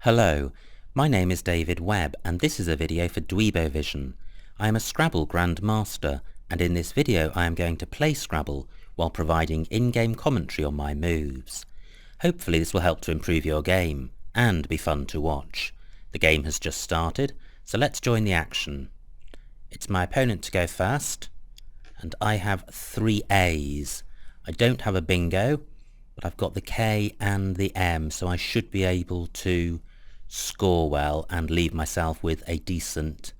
Hello, my name is David Webb and this is a video for Dweebovision. I am a Scrabble grandmaster and in this video I am going to play Scrabble while providing in-game commentary on my moves. Hopefully this will help to improve your game and be fun to watch. The game has just started, so let's join the action. It's my opponent to go first and I have 3 A's. I don't have a bingo, but I've got the K and the M, so I should be able to score well and leave myself with a decent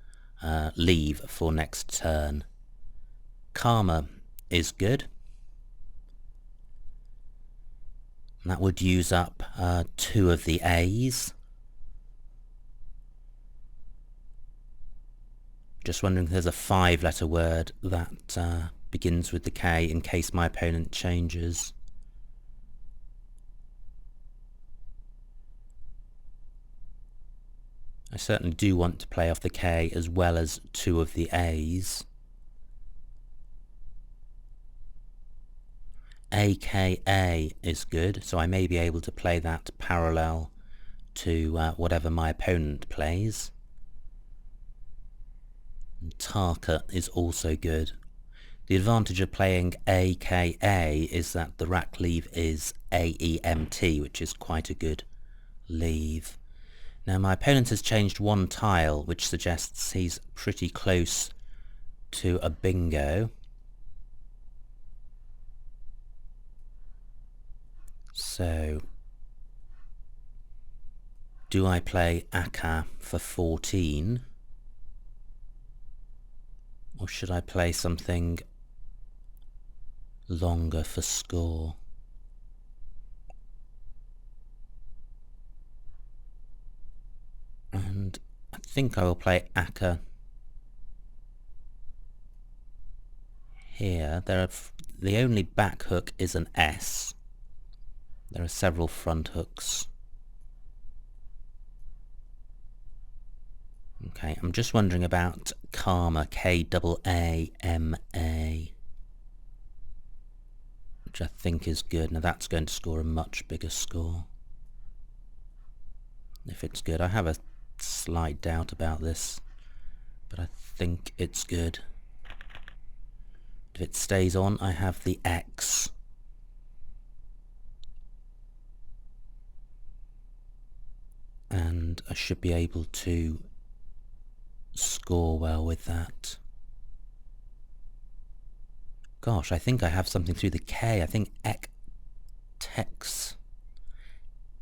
leave for next turn. Karma is good. And that would use up 2 of the A's. Just wondering if there's a 5-letter word that begins with the K in case my opponent changes. I certainly do want to play off the K as well as 2 of the A's. AKA is good, so I may be able to play that parallel to whatever my opponent plays. And Taka is also good. The advantage of playing AKA is that the rack leave is AEMT, which is quite a good leave. Now my opponent has changed 1 tile, which suggests he's pretty close to a bingo. So, do I play Aka for 14? Or should I play something longer for score? And I think I will play Aka here. The only back hook is an S. There are several front hooks. Okay, I'm just wondering about Karma, K-A-A-M-A, which I think is good. Now that's going to score a much bigger score. If it's good. I have a slight doubt about this, but I think it's good. If it stays on, I have the X. And I should be able to score well with that. Gosh, I think I have something through the K. I think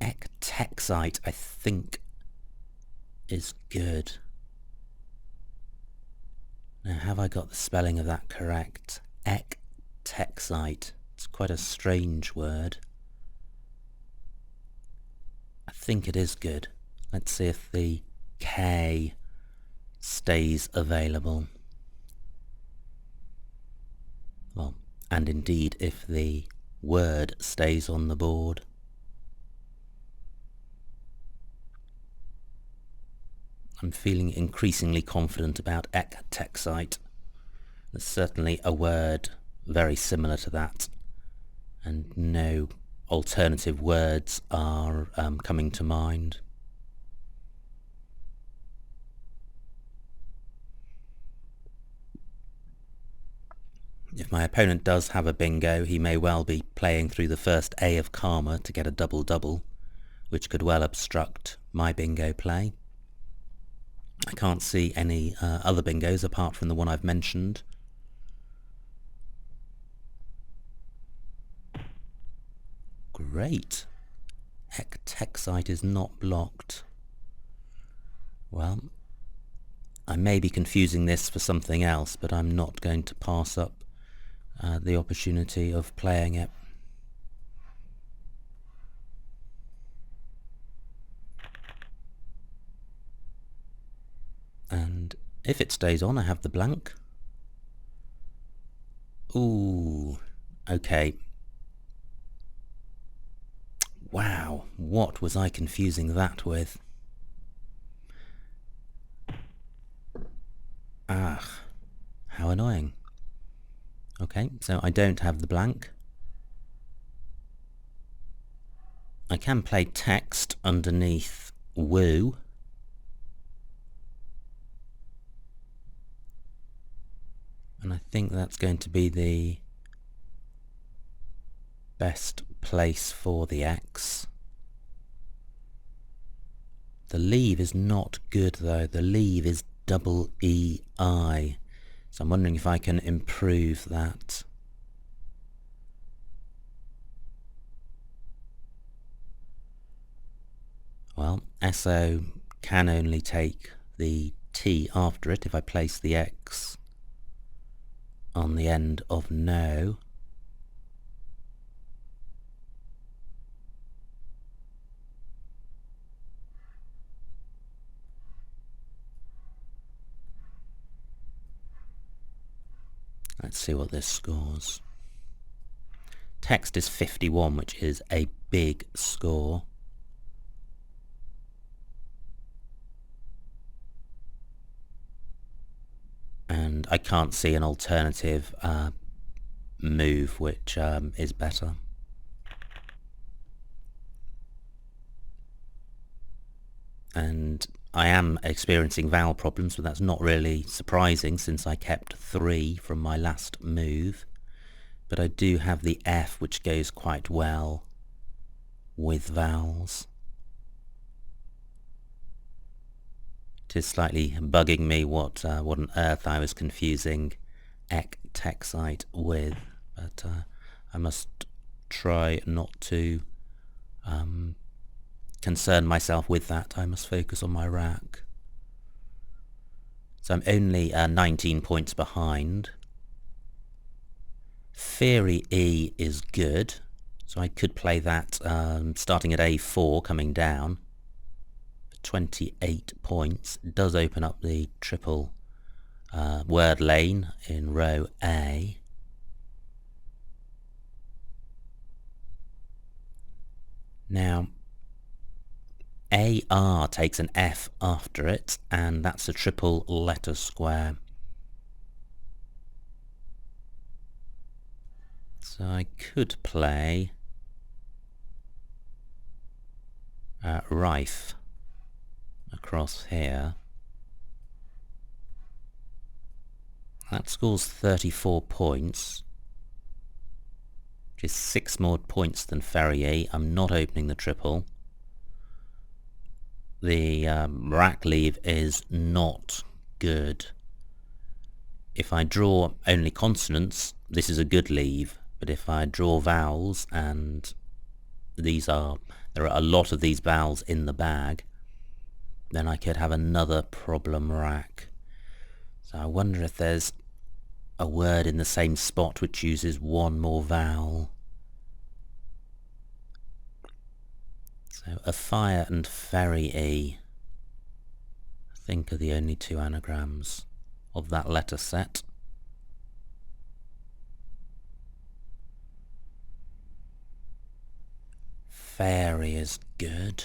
Ektexite, I think, is good. Now, have I got the spelling of that correct? Ektexite. It's quite a strange word. I think it is good. Let's see if the K stays available. Well, and indeed if the word stays on the board. I'm feeling increasingly confident about Ektexite. There's certainly a word very similar to that, and no alternative words are coming to mind. If my opponent does have a bingo, he may well be playing through the first A of Karma to get a double-double, which could well obstruct my bingo play. I can't see any other bingos apart from the one I've mentioned. Great. Ektexite is not blocked. Well, I may be confusing this for something else, but I'm not going to pass up the opportunity of playing it. And if it stays on, I have the blank. Ooh, okay. Wow, what was I confusing that with? Ah, how annoying. Okay, so I don't have the blank. I can play text underneath woo. And I think that's going to be the best place for the X. The leave is not good though. The leave is double EI. So I'm wondering if I can improve that. Well, SO can only take the T after it if I place the X on the end of no. Let's see what this scores. Text is 51, which is a big score. And I can't see an alternative move which is better. And I am experiencing vowel problems, but that's not really surprising since I kept 3 from my last move. But I do have the F, which goes quite well with vowels. It is slightly bugging me what on earth I was confusing ectexite with, but I must try not to concern myself with that. I must focus on my rack. So I'm only 19 points behind. Fairy E is good, so I could play that starting at A4 coming down. 28 points. It does open up the triple word lane in row A. Now AR takes an F after it, and that's a triple letter square. So I could play Rife across here. That scores 34 points, which is 6 more points than Ferrier. I'm not opening the triple. The rack leave is not good. If I draw only consonants, this is a good leave, but if I draw vowels, and there are a lot of these vowels in the bag, then I could have another problem rack. So I wonder if there's a word in the same spot which uses one more vowel. So a fire and ferry E, I think, are the only 2 anagrams of that letter set. Fairy is good.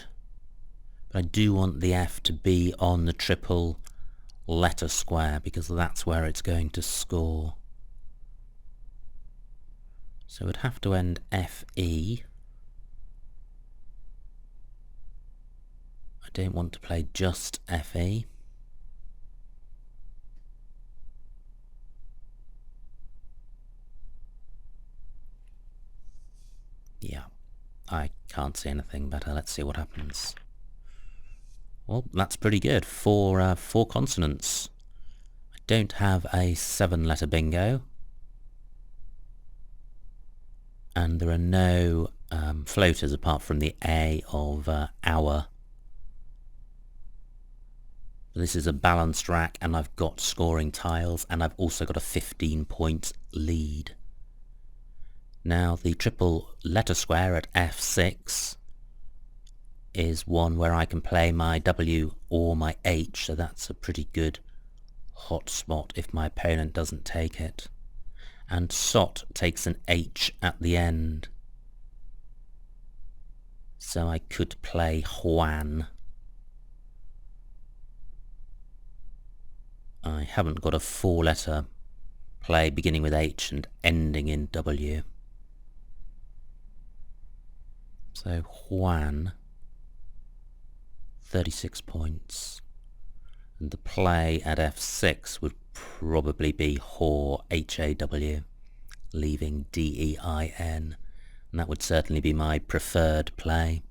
I do want the F to be on the triple letter square because that's where it's going to score. So it would have to end FE. I don't want to play just FE. Yeah, I can't see anything better. Let's see what happens. Well, that's pretty good. 4 consonants. I don't have a 7-letter bingo. And there are no floaters apart from the A of hour. This is a balanced rack, and I've got scoring tiles, and I've also got a 15-point lead. Now the triple letter square at F6 is one where I can play my W or my H, so that's a pretty good hot spot if my opponent doesn't take it. And Sot takes an H at the end, so I could play Juan. I haven't got a 4-letter play beginning with H and ending in W. So Juan, 36 points. And the play at f6 would probably be Haw, H-A-W, leaving D-E-I-N. And that would certainly be my preferred play.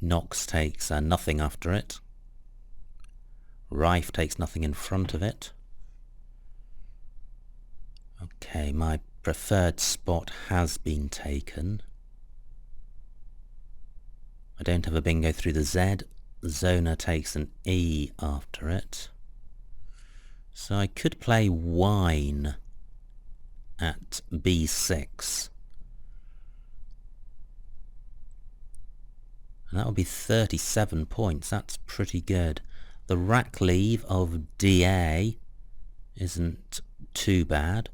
Knox takes nothing after it. Rife takes nothing in front of it. Okay, my preferred spot has been taken. I don't have a bingo through the Z. Zona takes an E after it. So I could play wine at B6. And that would be 37 points. That's pretty good. The rack leave of DA isn't too bad.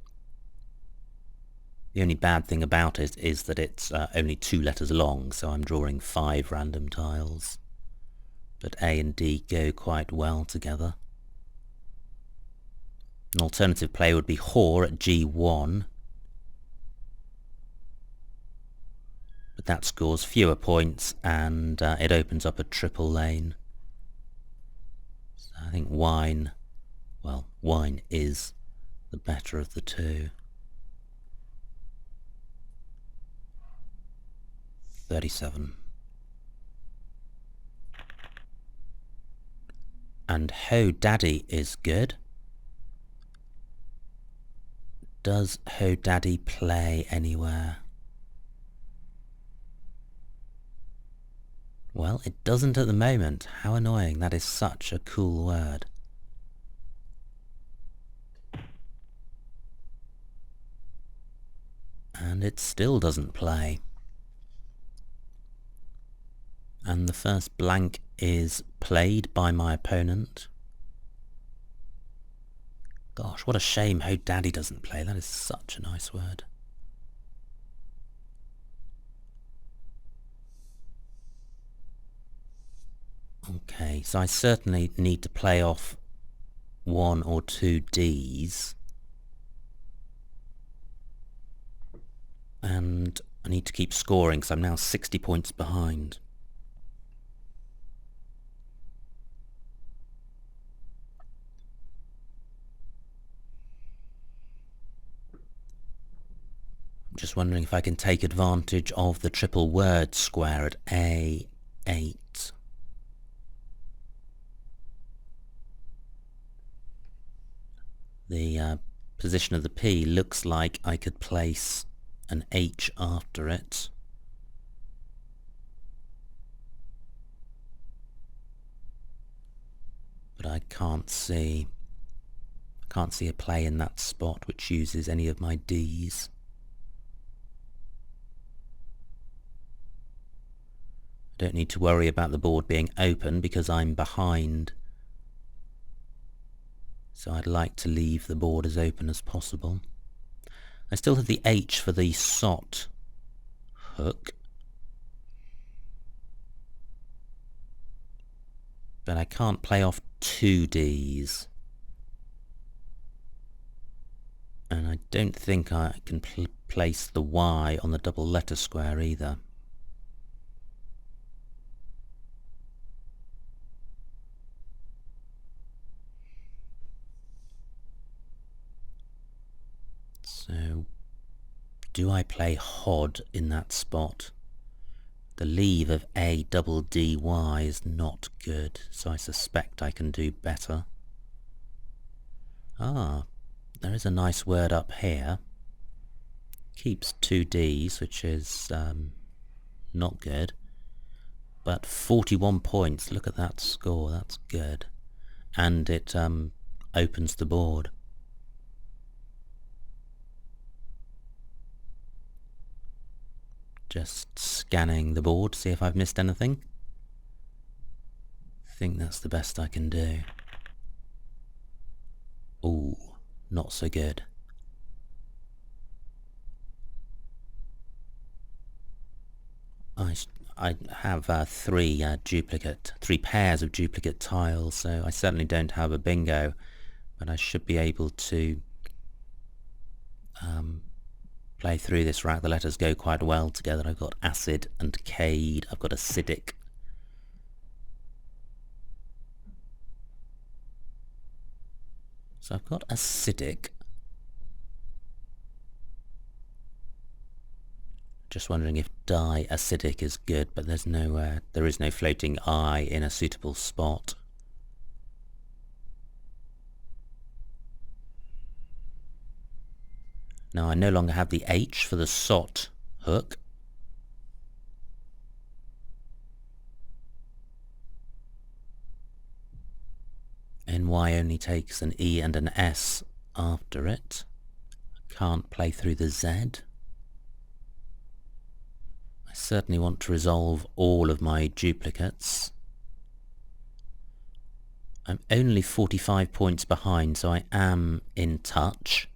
The only bad thing about it is that it's only 2 letters long, so I'm drawing 5 random tiles. But A and D go quite well together. An alternative play would be Haw at G1. But that scores fewer points and it opens up a triple lane. So I think wine is the better of the two. 37. And Ho Daddy is good. Does Ho Daddy play anywhere? Well, it doesn't at the moment. How annoying. That is such a cool word. And it still doesn't play. And the first blank is played by my opponent. Gosh, what a shame Ho Daddy doesn't play. That is such a nice word. Okay, so I certainly need to play off 1 or 2 Ds. And I need to keep scoring because I'm now 60 points behind. I'm just wondering if I can take advantage of the triple word square at A8. The position of the P looks like I could place an H after it. But I can't see a play in that spot which uses any of my Ds. I don't need to worry about the board being open because I'm behind. So I'd like to leave the board as open as possible. I still have the H for the SOT hook. But I can't play off 2 Ds. And I don't think I can place the Y on the double letter square either. So, do I play Hod in that spot? The leave of A double DY is not good, so I suspect I can do better. Ah, there is a nice word up here. Keeps 2 Ds, which is not good. But 41 points, look at that score, that's good. And it opens the board. Just scanning the board, see if I've missed anything. I think that's the best I can do. Ooh, not so good. I have 3 pairs of duplicate tiles, so I certainly don't have a bingo, but I should be able to play through this rack, the letters go quite well together. I've got acid and cade. I've got acidic. So I've got acidic. Just wondering if diacidic is good, but there is no floating I in a suitable spot. Now I no longer have the H for the SOT hook. NY only takes an E and an S after it. I can't play through the Z. I certainly want to resolve all of my duplicates. I'm only 45 points behind, so I am in touch.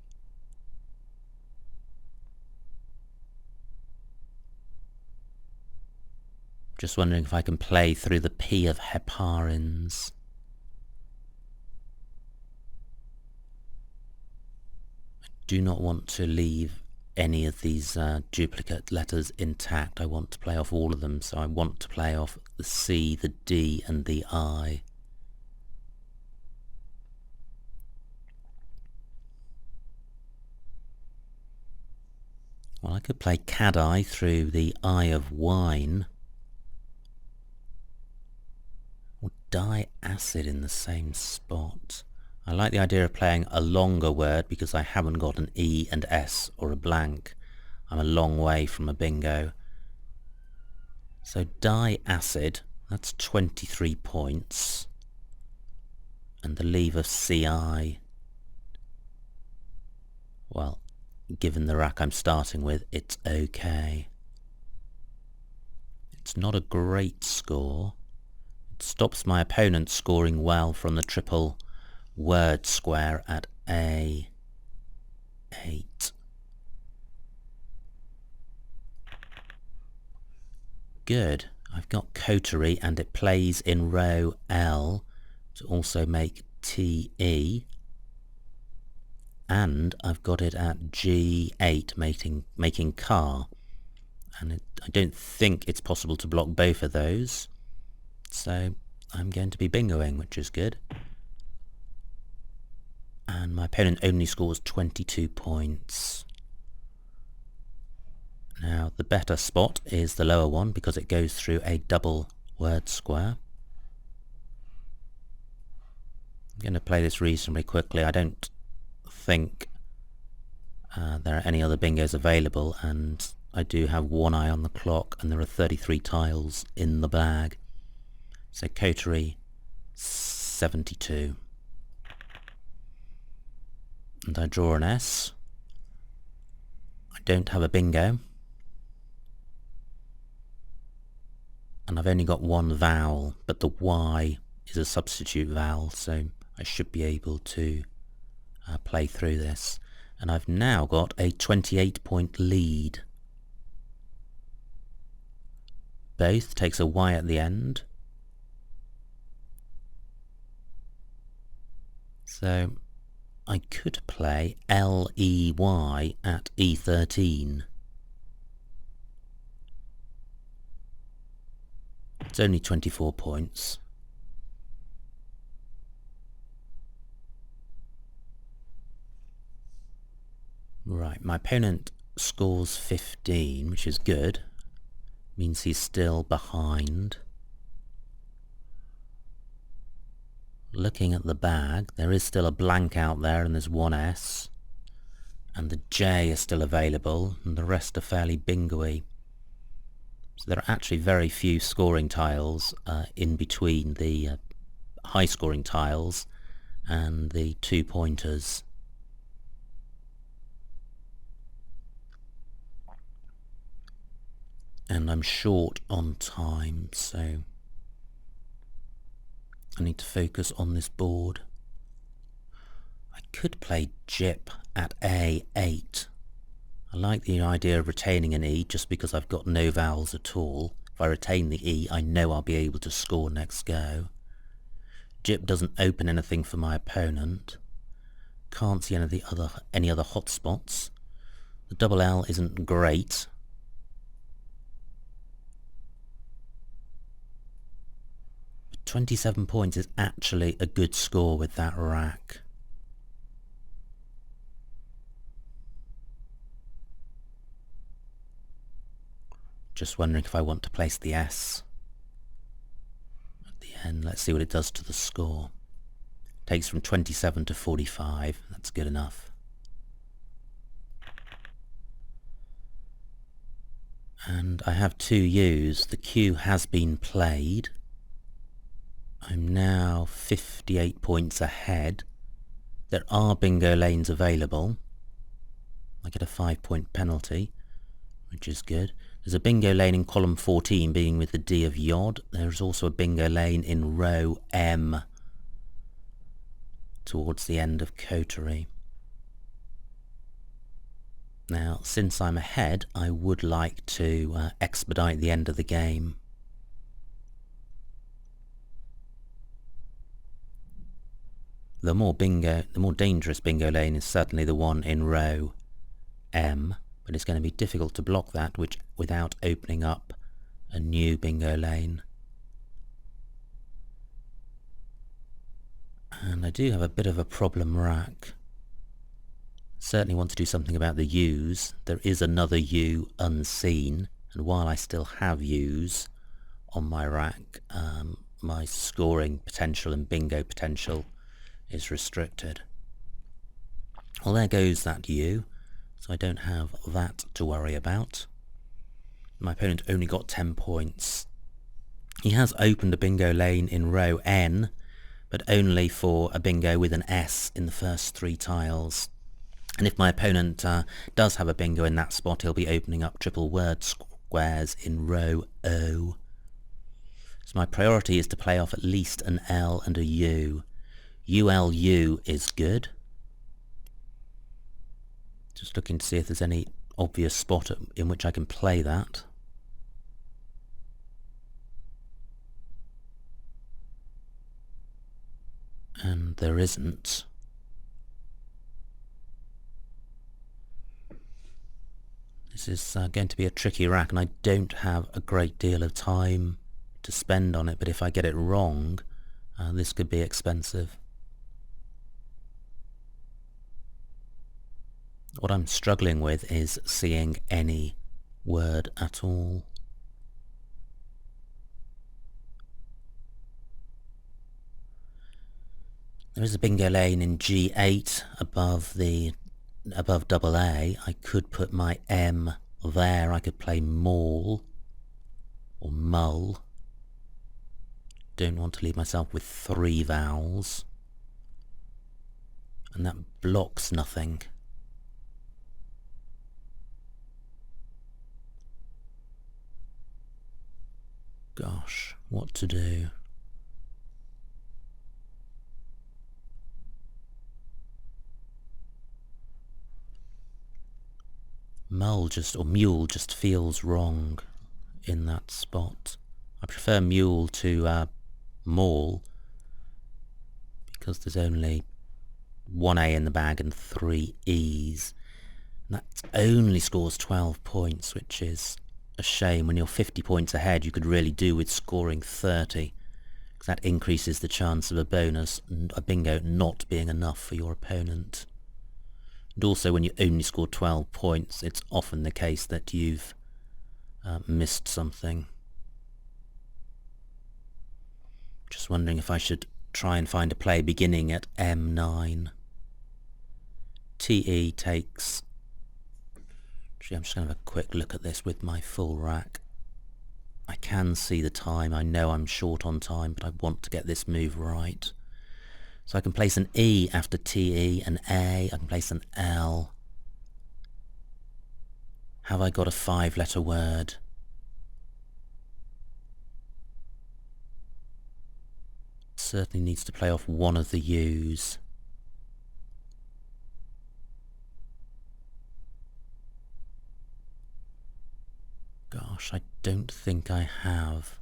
Just wondering if I can play through the P of heparins. I do not want to leave any of these duplicate letters intact. I want to play off all of them, so I want to play off the C, the D and the I. Well, I could play cad-I through the I of wine. Or diacid in the same spot. I like the idea of playing a longer word because I haven't got an E and S or a blank. I'm a long way from a bingo. So diacid, that's 23 points. And the leave of CI, well, given the rack I'm starting with, it's okay. It's not a great score. It stops my opponent scoring well from the triple word square at A8. Good. I've got coterie and it plays in row L to also make TE. And I've got it at G8 making car. And I don't think it's possible to block both of those. So I'm going to be bingoing, which is good. And my opponent only scores 22 points. Now the better spot is the lower one because it goes through a double word square. I'm going to play this reasonably quickly. I don't think there are any other bingos available, and I do have one eye on the clock, and there are 33 tiles in the bag. So coterie 72. And I draw an S. I don't have a bingo. And I've only got one vowel, but the Y is a substitute vowel, so I should be able to play through this. And I've now got a 28-point lead. Both takes a Y at the end. So I could play L-E-Y at E13. It's only 24 points. Right, my opponent scores 15, which is good. Means he's still behind. Looking at the bag, there is still a blank out there and there's one S. And the J is still available, and the rest are fairly bingo-y. So there are actually very few scoring tiles in between the high scoring tiles and the 2 pointers. And I'm short on time, so I need to focus on this board. I could play Jip at A8. I like the idea of retaining an E just because I've got no vowels at all. If I retain the E, I know I'll be able to score next go. Jip doesn't open anything for my opponent. Can't see any other hotspots. The double L isn't great. But 27 points is actually a good score with that rack. Just wondering if I want to place the S at the end. Let's see what it does to the score. Takes from 27 to 45. That's good enough. And I have 2 U's. The Q has been played. I'm now 58 points ahead. There are bingo lanes available. I get a 5-point penalty, which is good. There's a bingo lane in column 14 being with the D of Yod. There's also a bingo lane in row M towards the end of coterie. Now, since I'm ahead, I would like to expedite the end of the game. The more dangerous bingo lane is certainly the one in row M, but it's going to be difficult to block that without opening up a new bingo lane. And I do have a bit of a problem rack. Certainly want to do something about the U's. There is another U unseen, and while I still have U's on my rack, my scoring potential and bingo potential is restricted. Well, there goes that U, so I don't have that to worry about. My opponent only got 10 points. He has opened a bingo lane in row N, but only for a bingo with an S in the first 3 tiles. And if my opponent does have a bingo in that spot, he'll be opening up triple word squares in row O. So my priority is to play off at least an L and a U. ULU is good. Just looking to see if there's any obvious spot in which I can play that. And there isn't. This is going to be a tricky rack, and I don't have a great deal of time to spend on it, but if I get it wrong, this could be expensive. What I'm struggling with is seeing any word at all. There is a bingo lane in G8 above double A. I could put my M there. I could play maul or mull. Don't want to leave myself with 3 vowels. And that blocks nothing. Gosh, what to do? Mule just feels wrong in that spot. I prefer mule to maul because there's only 1 A in the bag and 3 E's. And that only scores 12 points, which is a shame. When you're 50 points ahead, you could really do with scoring 30, because that increases the chance of a bingo not being enough for your opponent. And also, when you only score 12 points, it's often the case that you've missed something. Just wondering if I should try and find a play beginning at M9. TE takes... Actually, I'm just going to have a quick look at this with my full rack. I can see the time. I know I'm short on time, but I want to get this move right. So I can place an E after TE, an A, I can place an L. Have I got a 5-letter word? Certainly needs to play off one of the U's. Gosh, I don't think I have.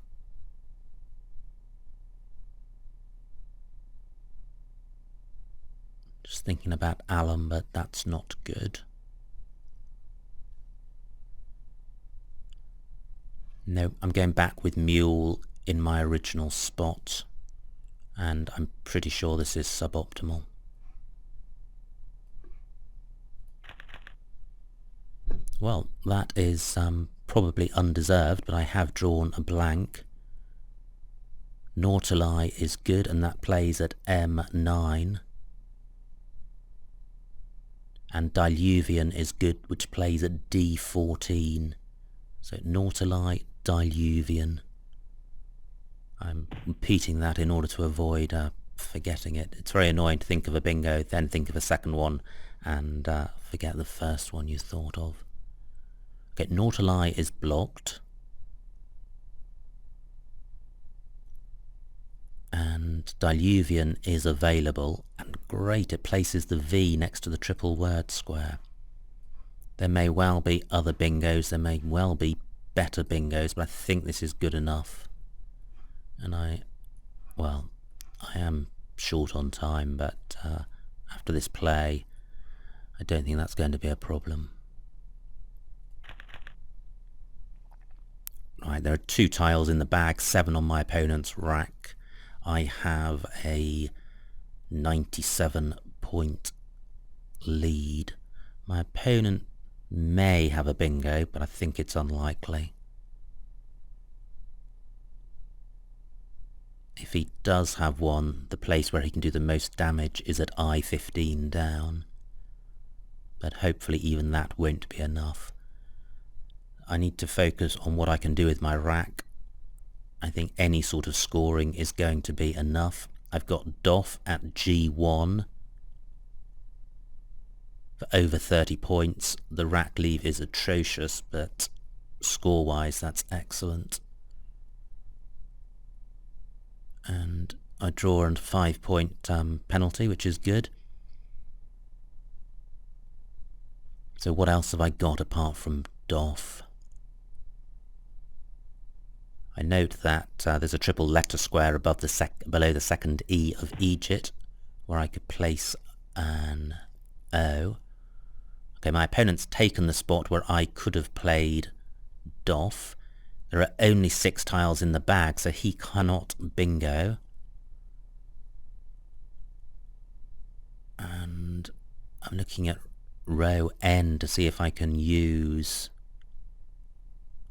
Just thinking about alum, but that's not good. No, I'm going back with mule in my original spot, and I'm pretty sure this is suboptimal. Well, that is probably undeserved, but I have drawn a blank. Nautili is good, and that plays at M9. And Diluvian is good, which plays at D14. So Nautili, Diluvian. I'm repeating that in order to avoid forgetting it. It's very annoying to think of a bingo, then think of a second one, and forget the first one you thought of. Okay, Nautili is blocked. And Diluvian is available, and great, it places the V next to the triple word square. There may well be other bingos, there may well be better bingos, but I think this is good enough. And I am short on time, but after this play, I don't think that's going to be a problem. Right, there are 2 tiles in the bag, 7 on my opponent's rack. I have a 97-point lead. My opponent may have a bingo, but I think it's unlikely. If he does have one, the place where he can do the most damage is at I-15 down. But hopefully even that won't be enough. I need to focus on what I can do with my rack. I think any sort of scoring is going to be enough. I've got Doff at G1 for over 30 points. The rack leave is atrocious, but score-wise that's excellent. And I draw a 5-point penalty, which is good. So what else have I got apart from Doff? I note that there's a triple letter square above below the second E of Egypt, where I could place an O. Okay, my opponent's taken the spot where I could have played Doff. There are only 6 tiles in the bag, so he cannot bingo. And I'm looking at row N to see if I can use...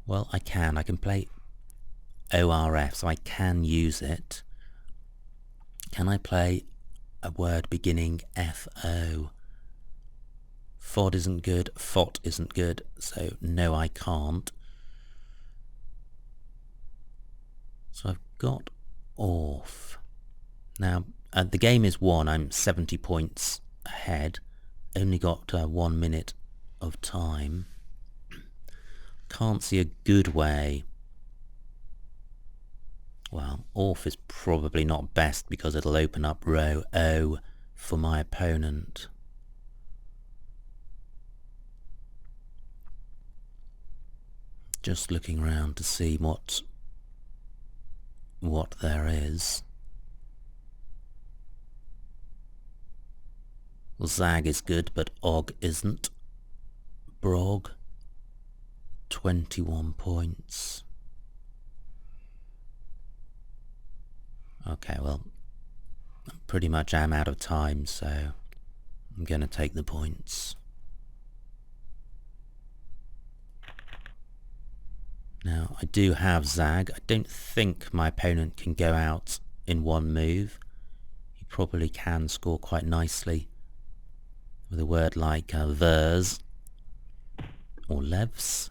Well, I can play ORF, so I can use it. Can I play a word beginning FO? FOD isn't good, FOT isn't good, so no, I can't. So I've got ORF. Now, the game is won. I'm 70 points ahead. Only got 1 minute of time. Can't see a good way. Well, ORF is probably not best because it'll open up row O for my opponent. Just looking around to see what there is. Well, Zag is good, but Og isn't. Brog, 21 points. Okay, well, I pretty much am out of time, so I'm going to take the points. Now, I do have Zag. I don't think my opponent can go out in one move. He probably can score quite nicely with a word like vers or levs.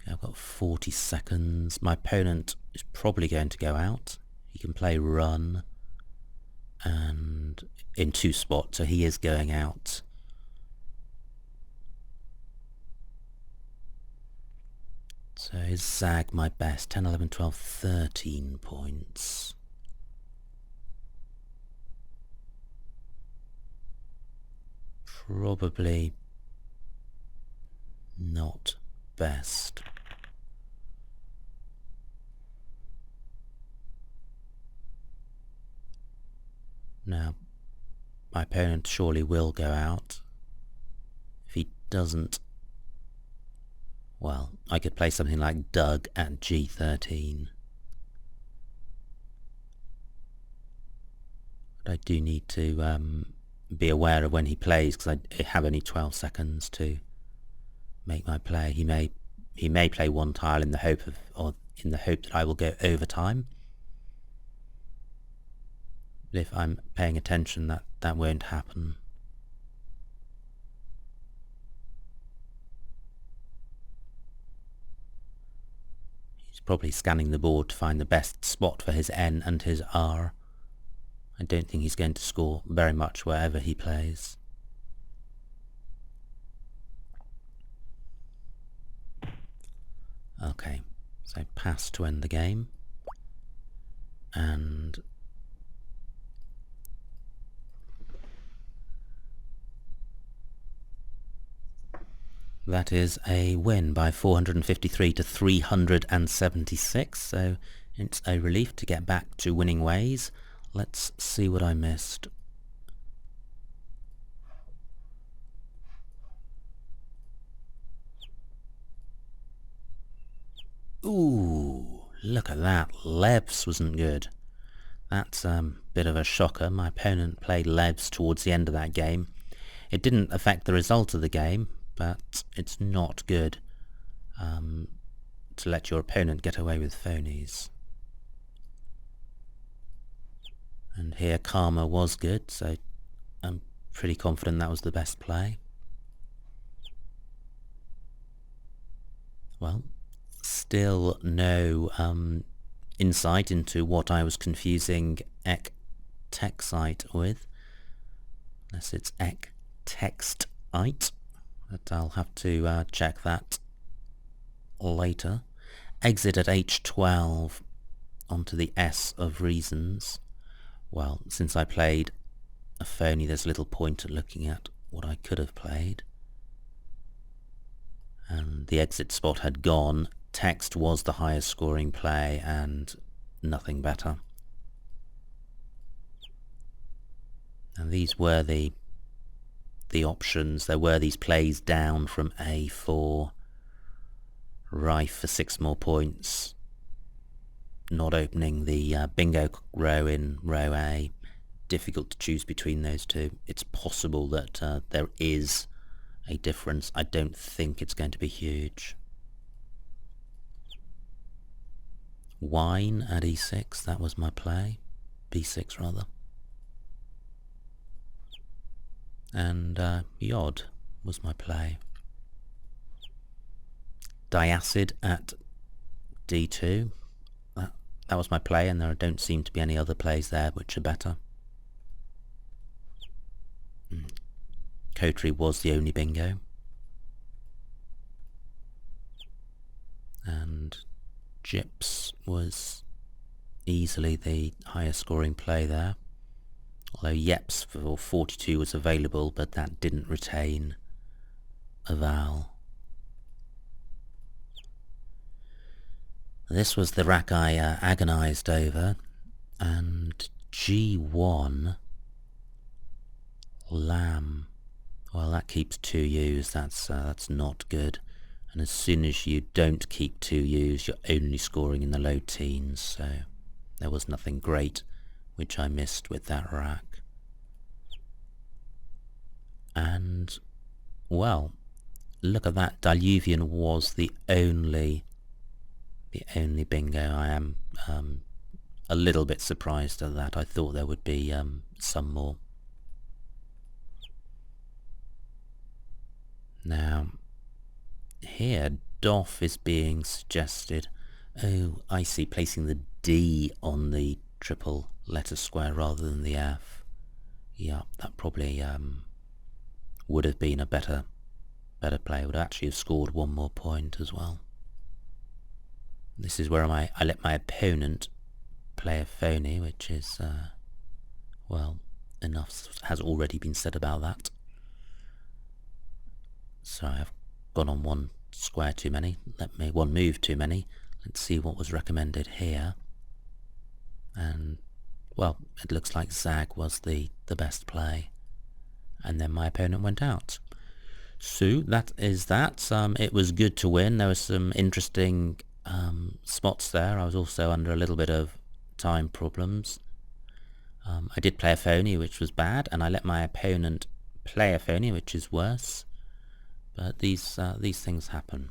Okay, I've got 40 seconds. My opponent is probably going to go out. He can play run and in 2 spots, so he is going out. So is Zag my best? 10, 11, 12, 13 points. Probably not best. Now, my opponent surely will go out. If he doesn't, Well, I could play something like Doug at G13. But I do need to be aware of when he plays, because I have only 12 seconds to make my play. He may play one tile in the hope that I will go overtime. But if I'm paying attention, that won't happen. He's probably scanning the board to find the best spot for his N and his R. I don't think he's going to score very much wherever he plays. Okay, so pass to end the game. And that is a win by 453 to 376, so it's a relief to get back to winning ways. Let's see what I missed. Ooh, look at that. Levs wasn't good. That's a bit of a shocker. My opponent played Levs towards the end of that game. It didn't affect the result of the game, but it's not good to let your opponent get away with phonies. And here Karma was good, so I'm pretty confident that was the best play. Well, still no insight into what I was confusing ek textite with, unless it's ek textite, but I'll have to check that later. Exit at h12 onto the S of reasons. Well, since I played a phony, there's little point at looking at what I could have played. And the exit spot had gone. Text was the highest scoring play and nothing better. And these were the options. There were these plays down from A4, rife for 6 more points, not opening the bingo row in row A. Difficult to choose between those two. It's possible that there is a difference. I don't think it's going to be huge. Wine at E6, that was my play. B6 rather. And Yod was my play. Diacid at D2. That was my play, and there don't seem to be any other plays there which are better. Coterie was the only bingo. And Gyps was easily the highest scoring play there. Although Yeps for 42 was available, but that didn't retain a vowel. This was the rack I agonised over, and G1 Lamb. Well, that keeps 2 U's. That's not good. And as soon as you don't keep 2 U's, you're only scoring in the low teens. So there was nothing great which I missed with that rack. And well, look at that. Diluvian was the only bingo. I am a little bit surprised at that. I thought there would be some more. Now, here Doff is being suggested. Oh, I see, placing the D on the triple letter square rather than the F. Yeah, that probably would have been a better play. Would actually have scored 1 more point as well. This is where I let my opponent play a phony, which is, well, enough has already been said about that. So I've gone on 1 square too many, 1 move too many. Let's see what was recommended here. And, well, it looks like Zag was the best play. And then my opponent went out. So that is that. It was good to win. There were some interesting spots there. I was also under a little bit of time problems. I did play a phony, which was bad, and I let my opponent play a phony, which is worse. But these things happen.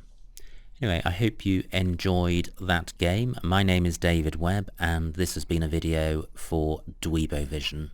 Anyway, I hope you enjoyed that game. My name is David Webb, and this has been a video for Dweebovision.